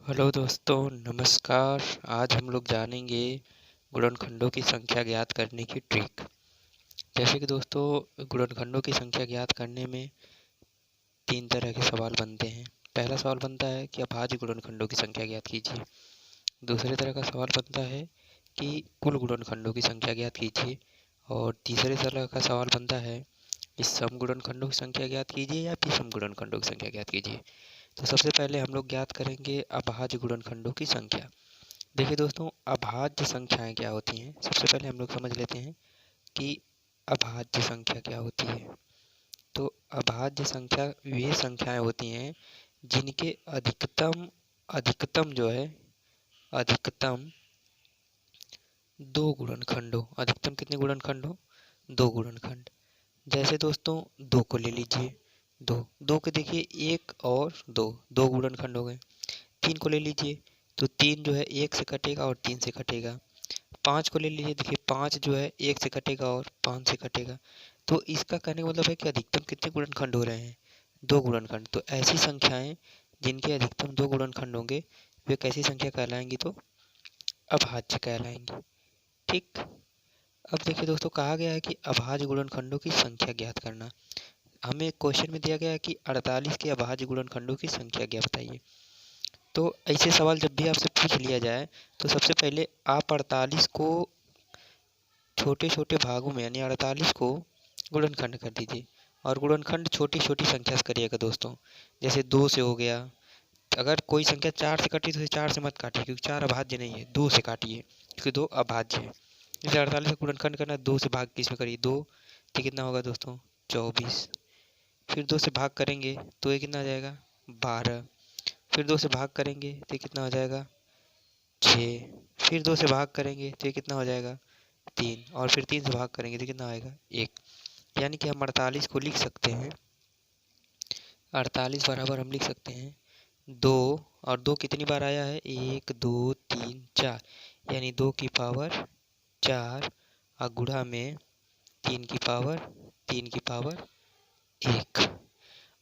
Hello दोस्तों, नमस्कार। आज हम लोग जानेंगे गुणनखंडों की संख्या ज्ञात करने की ट्रिक। जैसे कि दोस्तों, गुणनखंडों की संख्या ज्ञात करने में तीन तरह के सवाल बनते हैं। पहला सवाल बनता है कि अभाज्य गुणनखंडों की संख्या ज्ञात कीजिए। दूसरे तरह का सवाल बनता है कि कुल गुणनखंडों की संख्या ज्ञात कीजिए। और तीसरे तरह का सवाल बनता है कि सम गुणनखंडों की संख्या ज्ञात कीजिए या विषम गुणनखंडों की संख्या ज्ञात कीजिए। तो सबसे पहले हम लोग ज्ञात करेंगे अभाज्य गुणनखंडों की संख्या। देखिए दोस्तों, अभाज्य संख्याएं क्या होती हैं। सबसे पहले हम लोग समझ लेते हैं कि अभाज्य संख्या क्या होती है। तो अभाज्य संख्या वे संख्याएं होती हैं जिनके अधिकतम अधिकतम जो है अधिकतम दो गुणनखंड हो। अधिकतम कितने गुणनखंड हो? दो गुणनखंड। जैसे दोस्तों, दो को ले लीजिए। दो दो के देखिए, एक और दो, दो गुणनखंड हो गए। तीन को ले लीजिए, तो तीन जो है एक से कटेगा और तीन से कटेगा। पाँच को ले लीजिए, देखिए पाँच जो है एक से कटेगा और पाँच से कटेगा। तो इसका कहने का मतलब है कि अधिकतम कितने गुणनखंड हो रहे हैं? दो गुणनखंड। तो ऐसी संख्याएं जिनके अधिकतम दो गुणनखंड होंगे वे कैसी संख्या कहलाएंगी? तो अभाज्य कहलाएंगी। ठीक। अब देखिए दोस्तों, कहा गया है कि अभाज्य गुणनखंडों की संख्या ज्ञात करना। हमें क्वेश्चन में दिया गया है कि 48 के अभाज्य गुणनखंडों की संख्या ज्ञात बताइए। तो ऐसे सवाल जब भी आपसे पूछ लिया जाए तो सबसे पहले आप 48 को छोटे छोटे भागों में यानी 48 को गुणनखंड कर दीजिए। और गुणनखंड छोटी छोटी संख्या से करिएगा दोस्तों। जैसे दो से हो गया। अगर कोई संख्या चार से कटी तो उसे चार से मत काटिए, क्योंकि चार अभाज्य नहीं है। दो से काटिए, क्योंकि दो अभाज्य है। जैसे 48 का गुणनखंड करना, दो से भाग किस में करिए? दो। तो कितना होगा दोस्तों? 24। फिर दो से भाग करेंगे तो ये कितना आ जाएगा? 12। फिर दो से भाग करेंगे तो ये कितना हो जाएगा? 6। फिर दो से भाग करेंगे तो ये कितना हो जाएगा? 3। और फिर तीन से भाग करेंगे तो कितना आएगा? 1। यानी कि हम 48 को लिख सकते हैं। 48 बराबर हम लिख सकते हैं दो। और दो कितनी बार आया है? 1 2 3 4। यानी 2 की पावर 4 और गुणा में 3 की पावर 1।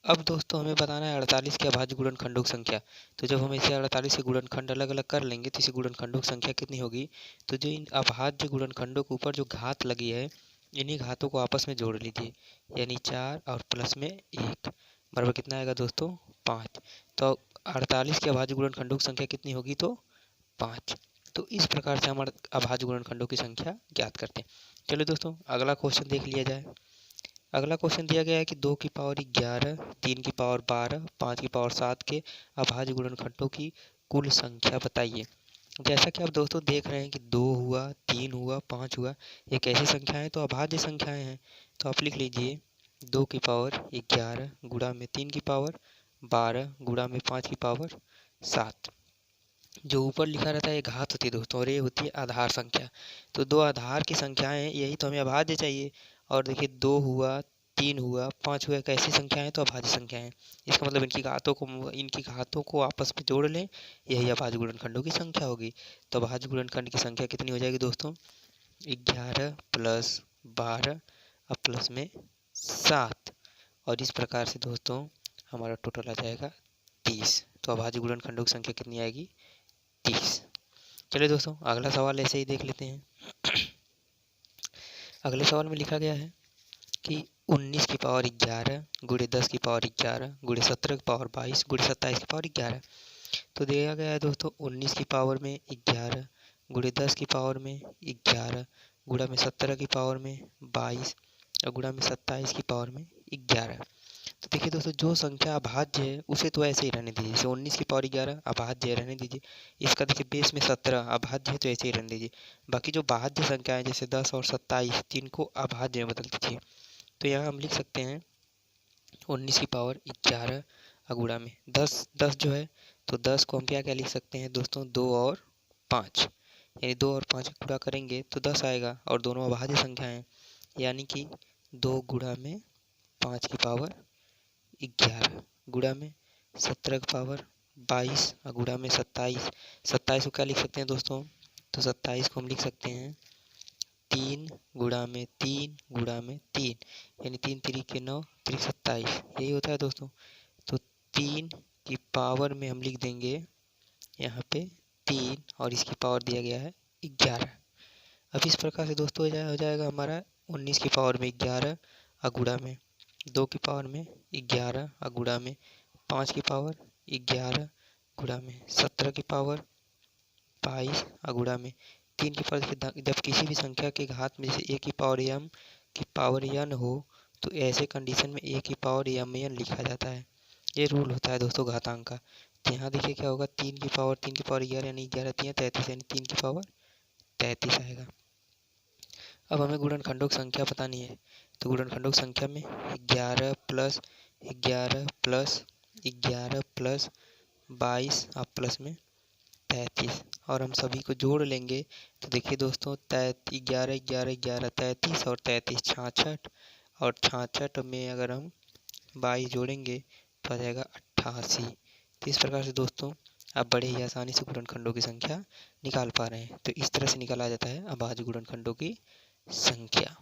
अब दोस्तों, हमें बताना है 48 के अभाज्य गुणनखंडों की संख्या। तो जब हम इसे 48 के गुणनखंड अलग अलग कर लेंगे तो इसे गुणनखंडों की संख्या कितनी होगी? तो जो इन अभाज्य गुणनखंडों के ऊपर जो घात लगी है, इन्हीं घातों को आपस में जोड़ लीजिए। यानी 4 और प्लस में 1 बराबर कितना आएगा दोस्तों? 5। तो 48 के अभाज्य गुणनखंडों की संख्या कितनी होगी? तो 5। तो इस प्रकार से हम अभाज्य गुणनखंडों की संख्या ज्ञात करते हैं। चलिए दोस्तों, अगला क्वेश्चन देख लिया जाए। अगला क्वेश्चन दिया गया है कि 2 की पावर 11, 3 की पावर 12, 5 की पावर 7 के अभाज्य गुणनखंडों की कुल संख्या बताइए। जैसा कि आप दोस्तों देख रहे हैं कि 2 हुआ, 3 हुआ, 5 हुआ, ये कैसी संख्याएं? तो अभाज्य संख्याएं हैं। तो आप लिख लीजिए 2 की पावर 11 गुणा में 3 की पावर 12 गुणा में 5 की पावर 7। जो ऊपर लिखा रहता है ये घात होती है दोस्तों, और ये होती है आधार संख्या। तो दो आधार की संख्याएं हैं, यही तो हमें अभाज्य चाहिए। और देखिए 2 हुआ, 3 हुआ, 5 हुआ, कैसी संख्याएं? तो अभाज्य संख्याएं। इसका मतलब इनकी घातों को आपस में जोड़ लें, यही अभाज्य गुणनखंडों की संख्या होगी। तो अभाज्य गुणनखंड की संख्या कितनी हो जाएगी दोस्तों? 11 प्लस 12 और प्लस में 7। और इस प्रकार से दोस्तों हमारा टोटल आ जाएगा 30। तो अभाज्य गुणनखंडों की संख्या कितनी आएगी? 30। चलिए दोस्तों, अगला सवाल ऐसे ही देख लेते हैं। अगले सवाल में लिखा गया है कि 19 की पावर 11 गुणे 10 की पावर 11 गुणे 17 की पावर 22 गुणे 27 की पावर 11। तो दिया गया है दोस्तों 19 की पावर में 11 गुणे 10 की पावर में 11 गुणा में 17 की पावर में 22 और गुणा में 27 की पावर में 11। तो देखिए दोस्तों, जो संख्या अभाज्य है उसे तो ऐसे ही रहने दीजिए। जैसे 19 की पावर 11 अभाज्य है, रहने दीजिए। इसका देखिए बेस में 17 अभाज्य है, तो ऐसे ही रहने दीजिए। बाकी जो भाज्य संख्या है जैसे 10 और 27, जिनको अभाज्य में बदल दीजिए। तो यहाँ हम लिख सकते हैं 19 की पावर 11 गुणा में 10 10 जो है, तो 10 को हम क्या क्या लिख सकते हैं दोस्तों? 2 और 5। यानी 2 और 5 गुणा करेंगे तो 10 आएगा, और दोनों अभाज्य संख्या हैं। यानी कि 2 गुणा में 5 की पावर 11 गुणा में 17 की पावर 22 और गुणा में 27। 27 को क्या लिख सकते हैं दोस्तों? तो 27 को हम लिख सकते हैं 3 गुणा में 3 गुणा में 3। यानी 3 3 9 3 27, यही होता है दोस्तों। तो 3 की पावर में हम लिख देंगे यहाँ पे 3 और इसकी पावर दिया गया है 11। अब इस प्रकार से दोस्तों हो जाएगा हमारा 19 की पावर में 11 अगुणा में 2 की पावर में 11 अगुणा में 5 की पावर 11 गुणा में 17 की पावर 22 अगुणा में 3 की पावर। जब किसी भी संख्या के घात में जैसे a की पावर m की पावर n हो तो ऐसे कंडीशन में a की पावर mn लिखा जाता है। ये रूल होता है दोस्तों घातांक का। तो यहाँ देखिए क्या होगा, 3 की पावर 11 यानी 11 3 33 यानी 3 की पावर 33 आएगा। अब हमें गुणनखंडों की संख्या पता नहीं है, तो गुणनखंडों की संख्या में 11 प्लस 11 प्लस 11 प्लस 22 आप प्लस में 33 और हम सभी को जोड़ लेंगे तो देखिए दोस्तों 11 11 11 33 और 33 66 और 66 में अगर हम 22 जोड़ेंगे तो आ जाएगा 88। तो इस प्रकार से दोस्तों आप बड़े ही आसानी से गुणनखंडों की संख्या निकाल पा रहे हैं। तो इस तरह से निकाला जाता है अभाज्य गुणनखंडों की संख्या।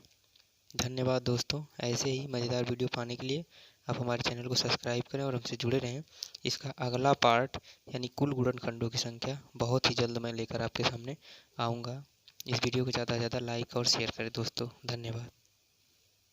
धन्यवाद दोस्तों। ऐसे ही मज़ेदार वीडियो पाने के लिए आप हमारे चैनल को सब्सक्राइब करें और हमसे जुड़े रहें। इसका अगला पार्ट यानी कुल गुणनखंडों की संख्या बहुत ही जल्द मैं लेकर आपके सामने आऊँगा। इस वीडियो को ज़्यादा से ज़्यादा लाइक और शेयर करें दोस्तों। धन्यवाद।